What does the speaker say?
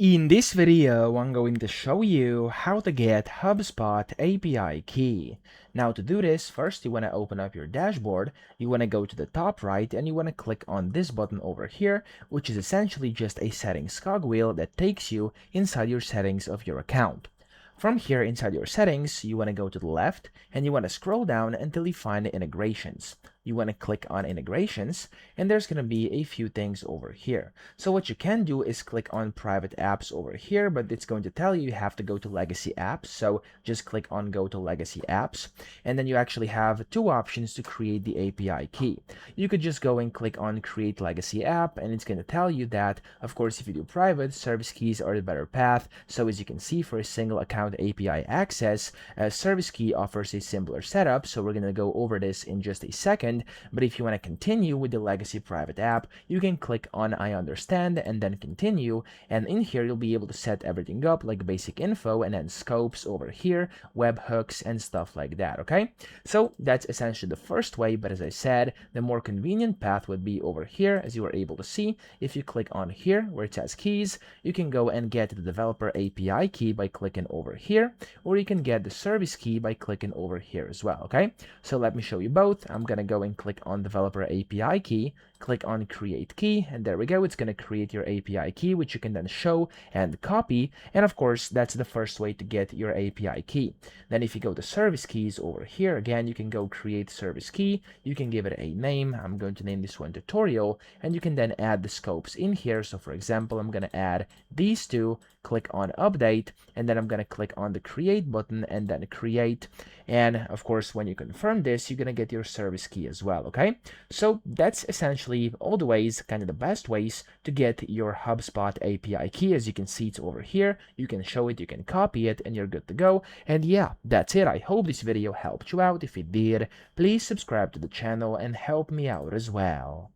In this video, I'm going to show you how to get HubSpot API key. Now to do this, first you want to open up your dashboard, you want to go to the top right and you want to click on this button over here, which is essentially just a settings cogwheel that takes you inside your settings of your account. From here inside your settings, you want to go to the left and you want to scroll down until you find integrations. You want to click on integrations and there's going to be a few things over here. So what you can do is click on private apps over here, but it's going to tell you have to go to legacy apps. So just click on go to legacy apps and then you actually have two options to create the API key. You could just go and click on create legacy app and it's going to tell you that, of course, if you do private, service keys are the better path. So as you can see, for a single account API access, service key offers a simpler setup. So we're going to go over this in just a second. But if you want to continue with the legacy private app, you can click on I understand and then continue. And in here, you'll be able to set everything up like basic info and then scopes over here, webhooks and stuff like that. Okay, so that's essentially the first way. But as I said, the more convenient path would be over here. As you are able to see, if you click on here where it says keys, you can go and get the developer API key by clicking over here, or you can get the service key by clicking over here as well. Okay, so let me show you both. I'm gonna go and click on developer API key, click on create key, and there we go. It's going to create your API key, which you can then show and copy. And of course, that's the first way to get your API key. Then if you go to service keys over here, again, you can go create service key. You can give it a name. I'm going to name this one tutorial, and you can then add the scopes in here. So for example, I'm going to add these two, click on update, and then I'm going to click on the create button and then create. And of course, when you confirm this, you're going to get your service key as well. Okay, so that's essentially all the ways, kind of the best ways to get your HubSpot API key. As you can see, it's over here. You can show it, you can copy it, and you're good to go. And yeah, that's it. I hope this video helped you out. If it did, please subscribe to the channel and help me out as well.